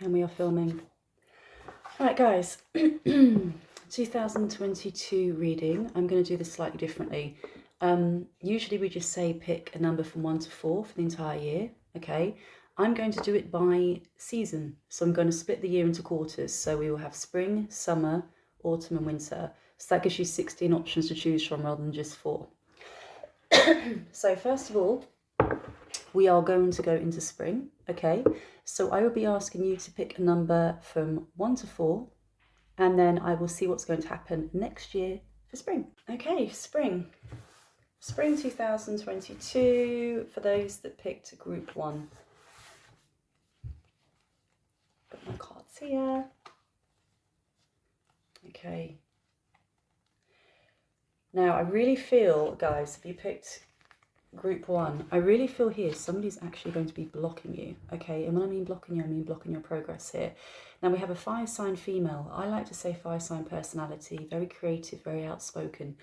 And we are filming. Alright guys, 2022 reading. I'm going to do this slightly differently. Usually we just say pick a number from 1 to 4 for the entire year, okay? I'm going to do it by season. So I'm going to split the year into quarters. So we will have spring, summer, autumn and winter. So that gives you 16 options to choose from rather than just 4. So first of all, we are going to go into spring, okay? So I will be asking you to pick a number from 1 to 4, and then I will see what's going to happen next year for spring. Okay, spring. Spring 2022, for those that picked group 1. Got my cards here. Okay. Now, I really feel, guys, if you picked group 1, I really feel here somebody's actually going to be blocking you, okay? And when I mean blocking you, I mean blocking your progress here. Now we have a fire sign female. I like to say fire sign personality, very creative, very outspoken.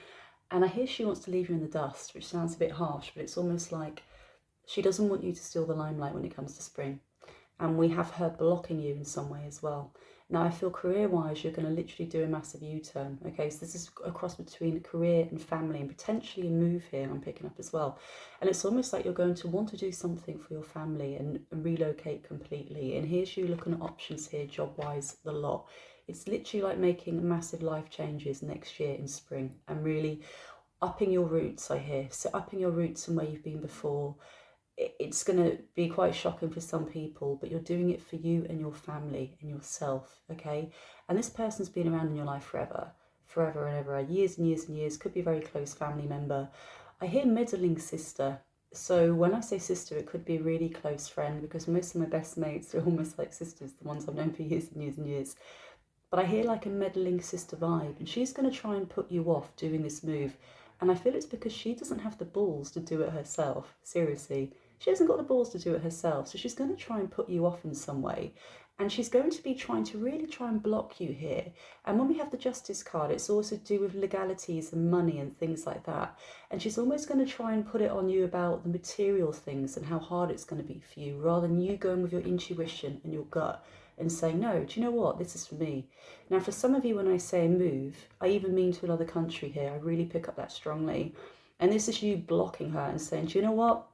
And I hear she wants to leave you in the dust, which sounds a bit harsh, but it's almost like she doesn't want you to steal the limelight when it comes to spring. And we have her blocking you in some way as well. Now, I feel career-wise, you're going to literally do a massive U-turn. Okay, so this is a cross between career and family and potentially a move here I'm picking up as well. And it's almost like you're going to want to do something for your family and relocate completely. And here's you looking at options here, job-wise, the lot. It's literally like making massive life changes next year in spring and really upping your roots, I hear. So upping your roots from where you've been before. It's going to be quite shocking for some people, but you're doing it for you and your family and yourself, okay? And this person's been around in your life forever and ever, years and years and years, could be a very close family member. I hear meddling sister. So when I say sister, it could be a really close friend, because most of my best mates are almost like sisters, the ones I've known for years and years and years. But I hear like a meddling sister vibe, and she's going to try and put you off doing this move. And I feel it's because she doesn't have the balls to do it herself, seriously. She hasn't got the balls to do it herself, so she's going to try and put you off in some way. And she's going to be trying to really try and block you here. And when we have the Justice card, it's also to do with legalities and money and things like that. And she's almost going to try and put it on you about the material things and how hard it's going to be for you, rather than you going with your intuition and your gut and saying, no, do you know what, this is for me. Now, for some of you, when I say move, I even mean to another country here. I really pick up that strongly. And this is you blocking her and saying, do you know what?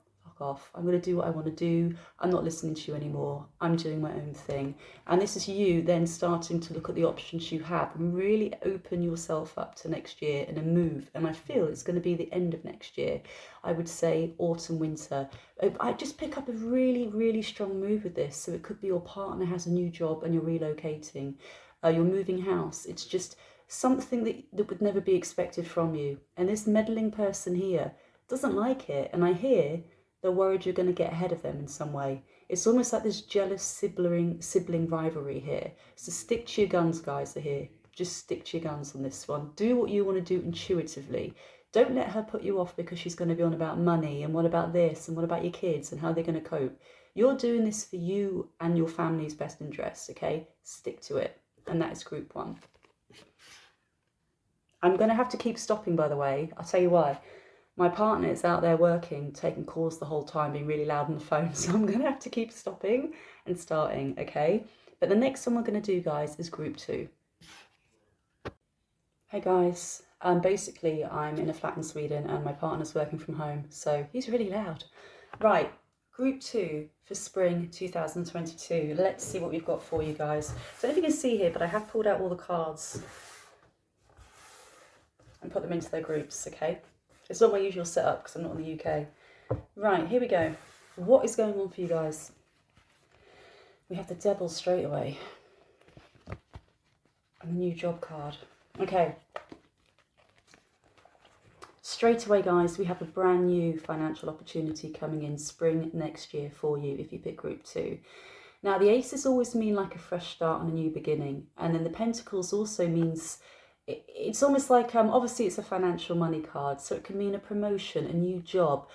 Off. I'm going to do what I want to do. I'm not listening to you anymore. I'm doing my own thing. And this is you then starting to look at the options you have and really open yourself up to next year and a move. And I feel it's going to be the end of next year. I would say autumn, winter. I just pick up a really, really strong move with this. So it could be your partner has a new job and you're relocating. You're moving house. It's just something that would never be expected from you. And this meddling person here doesn't like it. And I hear they're worried you're going to get ahead of them in some way. It's almost like this jealous sibling rivalry here. So stick to your guns, guys, are here. Just stick to your guns on this one. Do what you want to do intuitively. Don't let her put you off because she's going to be on about money and what about this and what about your kids and how they're going to cope. You're doing this for you and your family's best interest, okay? Stick to it. And that is group 1. I'm going to have to keep stopping, by the way. I'll tell you why. My partner is out there working, taking calls the whole time, being really loud on the phone. So I'm going to have to keep stopping and starting, okay? But the next one we're going to do, guys, is group 2. Hey, guys. Basically, I'm in a flat in Sweden and my partner's working from home. So he's really loud. Right, group 2 for spring 2022. Let's see what we've got for you guys. So I don't know if you can see here, but I have pulled out all the cards and put them into their groups, okay? It's not my usual setup because I'm not in the UK. Right, here we go. What is going on for you guys? We have the Devil straight away. And the new job card. Okay. Straight away, guys, we have a brand new financial opportunity coming in spring next year for you if you pick group 2. Now, the aces always mean like a fresh start and a new beginning. And then the pentacles also means... It's almost like, obviously it's a financial money card, so it can mean a promotion, a new job,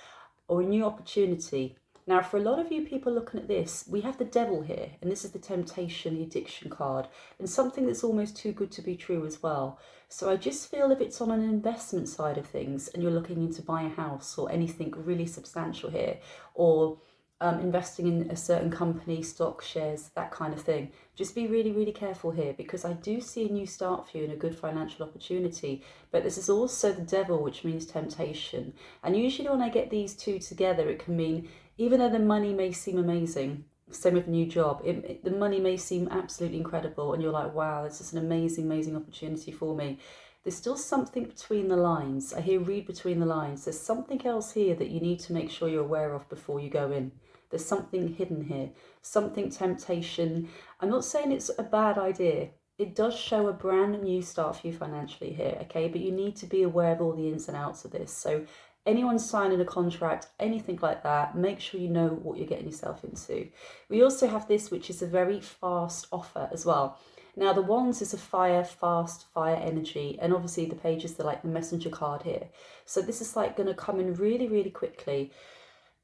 or a new opportunity. Now, for a lot of you people looking at this, we have the Devil here, and this is the temptation, the addiction card, and something that's almost too good to be true as well. So I just feel if it's on an investment side of things, and you're looking into buying a house or anything really substantial here, or investing in a certain company, stock, shares, that kind of thing. Just be really, really careful here, because I do see a new start for you and a good financial opportunity. But this is also the devil, which means temptation. And usually when I get these two together, it can mean, even though the money may seem amazing, same with a new job, the money may seem absolutely incredible and you're like, wow, this is an amazing, amazing opportunity for me. There's still something between the lines. I hear read between the lines. There's something else here that you need to make sure you're aware of before you go in. There's something hidden here, something temptation. I'm not saying it's a bad idea. It does show a brand new start for you financially here, okay? But you need to be aware of all the ins and outs of this. So anyone signing a contract, anything like that, make sure you know what you're getting yourself into. We also have this, which is a very fast offer as well. Now the wands is a fast fire energy, and obviously the pages are like the messenger card here. So this is like going to come in really, really quickly.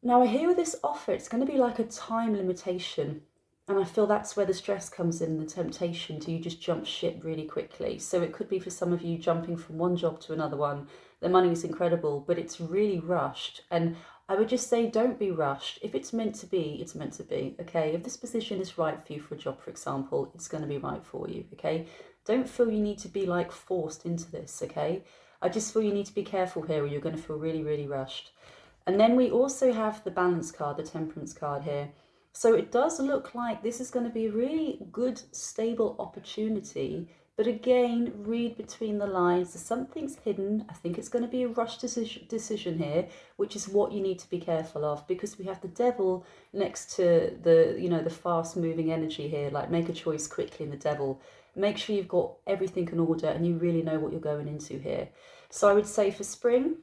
Now I hear with this offer, it's going to be like a time limitation. And I feel that's where the stress comes in, the temptation to you just jump ship really quickly. So it could be for some of you jumping from one job to another one. The money is incredible, but it's really rushed. And I would just say, don't be rushed. If it's meant to be, it's meant to be, okay? If this position is right for you for a job, for example, it's going to be right for you, okay? Don't feel you need to be like forced into this, okay? I just feel you need to be careful here, or you're going to feel really, really rushed. And then we also have the balance card, the temperance card here. So it does look like this is going to be a really good, stable opportunity. But again, read between the lines. Something's hidden. I think it's going to be a rushed decision here, which is what you need to be careful of, because we have the devil next to the fast-moving energy here. Like, make a choice quickly in the devil. Make sure you've got everything in order and you really know what you're going into here. So I would say for spring,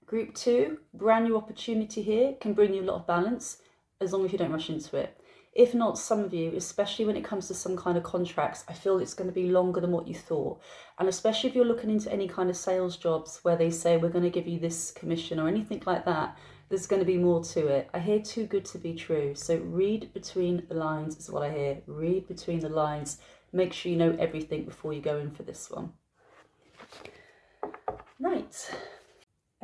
group 2, brand new opportunity here, can bring you a lot of balance, as long as you don't rush into it. If not, some of you, especially when it comes to some kind of contracts, I feel it's going to be longer than what you thought. And especially if you're looking into any kind of sales jobs where they say we're going to give you this commission or anything like that, there's going to be more to it. I hear too good to be true. So read between the lines is what I hear. Read between the lines. Make sure you know everything before you go in for this one. Right.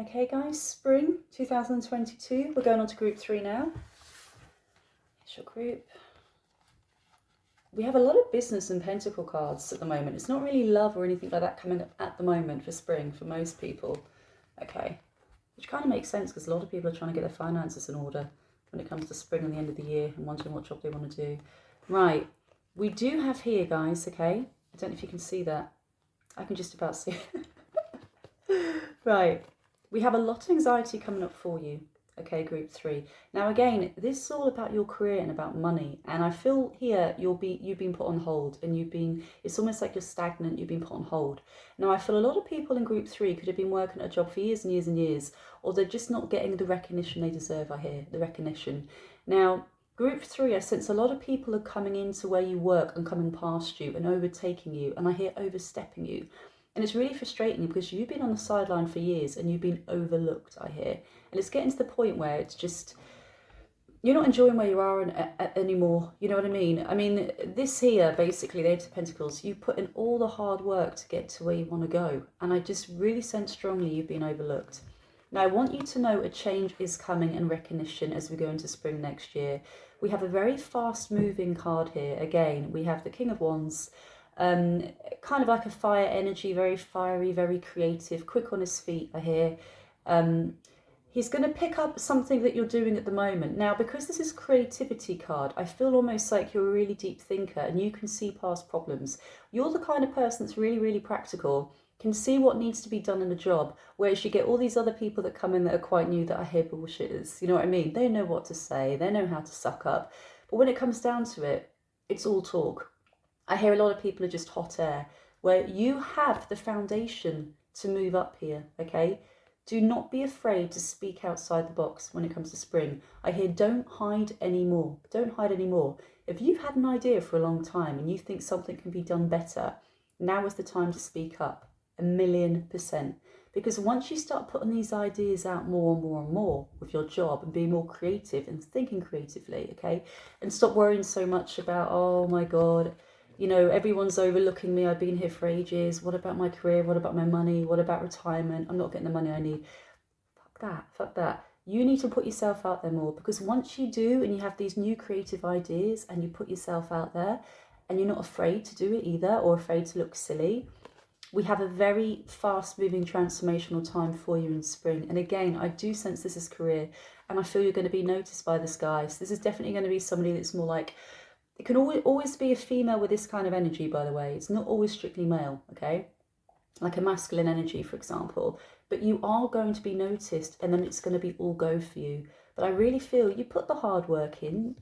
Okay, guys, spring 2022. We're going on to group 3 now. Here's your group. We have a lot of business and pentacle cards at the moment. It's not really love or anything like that coming up at the moment for spring for most people. Okay, which kind of makes sense because a lot of people are trying to get their finances in order when it comes to spring and the end of the year and wondering what job they want to do. Right, we do have here, guys, okay? I don't know if you can see that. I can just about see it. Right, we have a lot of anxiety coming up for you. Okay, group 3. Now again, this is all about your career and about money. And I feel here you've been put on hold, and it's almost like you're stagnant, you've been put on hold. Now I feel a lot of people in group 3 could have been working at a job for years and years and years, or they're just not getting the recognition they deserve, I hear, the recognition. Now, group 3, I sense a lot of people are coming into where you work and coming past you and overtaking you, and I hear overstepping you. And it's really frustrating because you've been on the sideline for years and you've been overlooked, I hear. And it's getting to the point where it's just, you're not enjoying where you are anymore. You know what I mean? I mean, this here, basically, the Eight of Pentacles, you put in all the hard work to get to where you want to go. And I just really sense strongly you've been overlooked. Now, I want you to know a change is coming and recognition as we go into spring next year. We have a very fast-moving card here. Again, we have the King of Wands. Kind of like a fire energy, very fiery, very creative, quick on his feet, I hear. He's going to pick up something that you're doing at the moment. Now, because this is creativity card, I feel almost like you're a really deep thinker and you can see past problems. You're the kind of person that's really, really practical, can see what needs to be done in a job, whereas you get all these other people that come in that are quite new that I hear bullshitters. You know what I mean? They know what to say, they know how to suck up. But when it comes down to it, it's all talk. I hear a lot of people are just hot air, where you have the foundation to move up here, okay? Do not be afraid to speak outside the box when it comes to spring. I hear don't hide anymore. Don't hide anymore. If you've had an idea for a long time and you think something can be done better, now is the time to speak up, 1,000,000%. Because once you start putting these ideas out more and more and more with your job and being more creative and thinking creatively, okay? And stop worrying so much about, oh my God, you know, everyone's overlooking me. I've been here for ages. What about my career? What about my money? What about retirement? I'm not getting the money I need. Fuck that. Fuck that. You need to put yourself out there more, because once you do and you have these new creative ideas and you put yourself out there and you're not afraid to do it either, or afraid to look silly, we have a very fast moving transformational time for you in spring. And again, I do sense this is career, and I feel you're going to be noticed by this guy. So this is definitely going to be somebody that's more like, it can always be a female with this kind of energy, by the way. It's not always strictly male, okay? Like a masculine energy, for example. But you are going to be noticed, and then it's going to be all go for you. But I really feel you put the hard work in.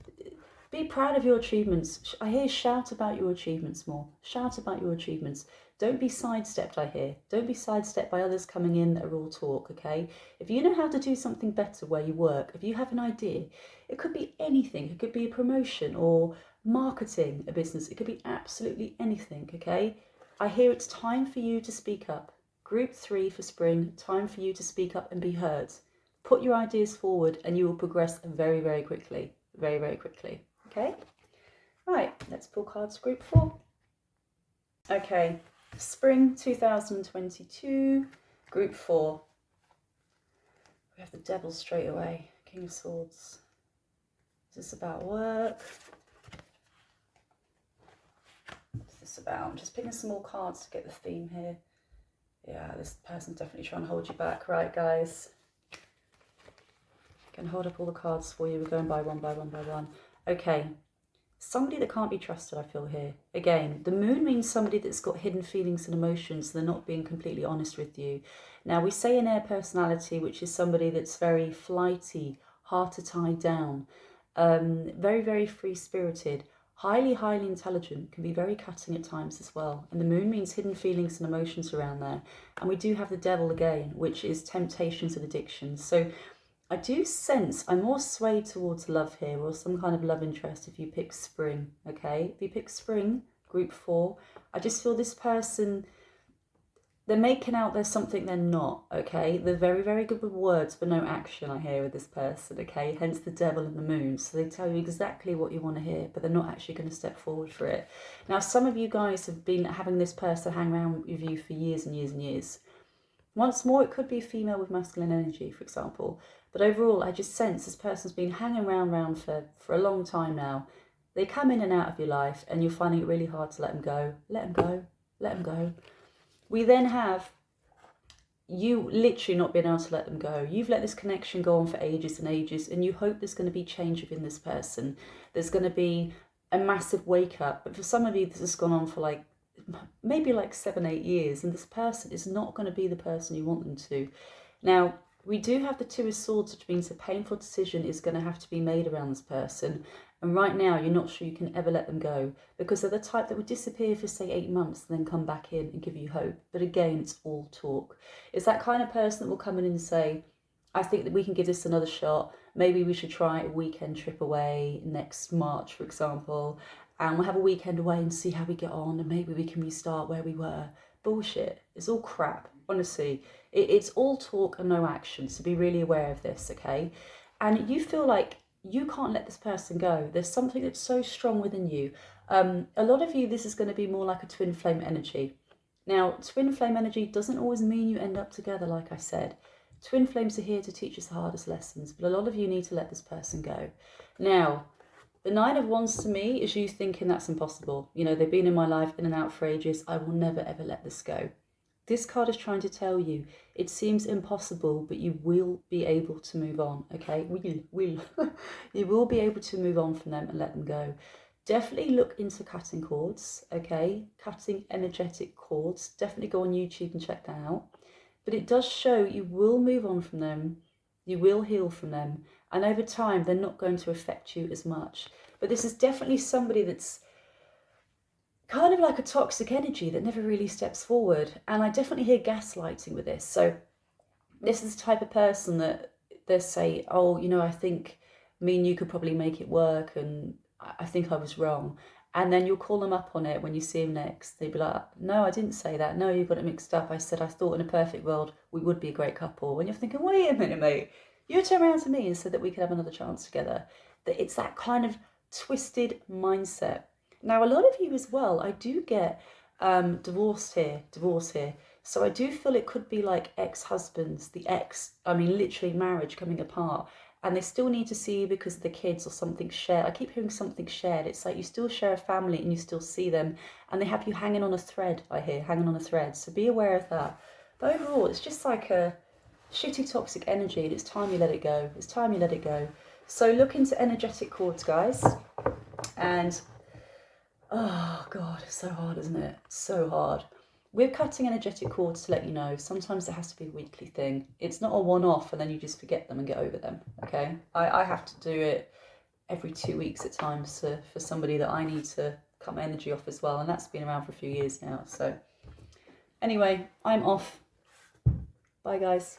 Be proud of your achievements. I hear shout about your achievements more. Shout about your achievements. Don't be sidestepped, I hear. Don't be sidestepped by others coming in that are all talk, okay? If you know how to do something better where you work, if you have an idea, it could be anything. It could be a promotion or marketing a business. It could be absolutely anything, okay? I hear it's time for you to speak up. Group 3 for spring, time for you to speak up and be heard. Put your ideas forward and you will progress very, very quickly. Very, very quickly. Okay? Right, let's pull cards for group 4. Okay, spring 2022, group 4. We have the devil straight away. King of Swords. Is this about work? What's this about? I'm just picking some more cards to get the theme here. Yeah, this person's definitely trying to hold you back. Right, guys. I can hold up all the cards for you. We're going by one, by one, by one. Okay. Somebody that can't be trusted, I feel here. Again, the moon means somebody that's got hidden feelings and emotions. They're not being completely honest with you. Now, we say an air personality, which is somebody that's very flighty, hard to tie down, very, very free-spirited, highly, highly intelligent, can be very cutting at times as well. And the moon means hidden feelings and emotions around there. And we do have the devil again, which is temptations and addictions. So I do sense I'm more swayed towards love here, or some kind of love interest if you pick spring, okay? If you pick spring, group 4, I just feel this person, they're making out there's something they're not, okay? They're very, very good with words, but no action, I hear, with this person, okay? Hence the devil and the moon. So they tell you exactly what you want to hear, but they're not actually going to step forward for it. Now, some of you guys have been having this person hang around with you for years and years and years. Once more, it could be a female with masculine energy, for example. But overall, I just sense this person's been hanging around for a long time now. They come in and out of your life, and you're finding it really hard to let them go. Let them go. Let them go. We then have you literally not being able to let them go. You've let this connection go on for ages and ages, and you hope there's going to be change within this person. There's going to be a massive wake up. But for some of you, this has gone on for like maybe like 7-8 years, and this person is not going to be the person you want them to. Now, we do have the 2 of Swords, which means a painful decision is going to have to be made around this person. And right now, you're not sure you can ever let them go, because they're the type that would disappear for, say, 8 months and then come back in and give you hope. But again, it's all talk. It's that kind of person that will come in and say, I think that we can give this another shot. Maybe we should try a weekend trip away next March, for example. And we'll have a weekend away and see how we get on, and maybe we can restart where we were. Bullshit. It's all crap, honestly. It's all talk and no action, so be really aware of this, okay? And you feel like you can't let this person go. There's something that's so strong within you. A lot of you, this is going to be more like a twin flame energy. Now, twin flame energy doesn't always mean you end up together, like I said. Twin flames are here to teach us the hardest lessons, but a lot of you need to let this person go. Now, the 9 of Wands to me is you thinking that's impossible. You know, they've been in my life in and out for ages. I will never, ever let this go. This card is trying to tell you it seems impossible, but you will be able to move on, okay? Will. You will be able to move on from them and let them go. Definitely look into cutting cords, okay? Cutting energetic cords. Definitely go on YouTube and check that out. But it does show you will move on from them. You will heal from them. And over time, they're not going to affect you as much. But this is definitely somebody that's kind of like a toxic energy that never really steps forward. And I definitely hear gaslighting with this. So this is the type of person that they say, oh, you know, I think me and you could probably make it work, and I think I was wrong. And then you'll call them up on it when you see them next. They'll be like, no, I didn't say that. No, you got it mixed up. I said I thought in a perfect world we would be a great couple. And you're thinking, wait a minute, mate. You turned around to me and said that we could have another chance together. That it's that kind of twisted mindset. Now, a lot of you as well, I do get divorce here. So I do feel it could be like ex-husbands, I mean literally marriage coming apart, and they still need to see you because of the kids or something shared. I keep hearing something shared. It's like you still share a family and you still see them, and they have you hanging on a thread, I hear, hanging on a thread. So be aware of that. But overall, it's just like a shitty toxic energy, and it's time you let it go. It's time you let it go. So look into energetic cords, guys. And oh God, it's so hard, isn't it? So hard. We're cutting energetic cords to let you know. Sometimes it has to be a weekly thing. It's not a one-off and then you just forget them and get over them, okay? I have to do it every 2 weeks at times for somebody that I need to cut my energy off as well. And that's been around for a few years now. So anyway, I'm off. Bye, guys.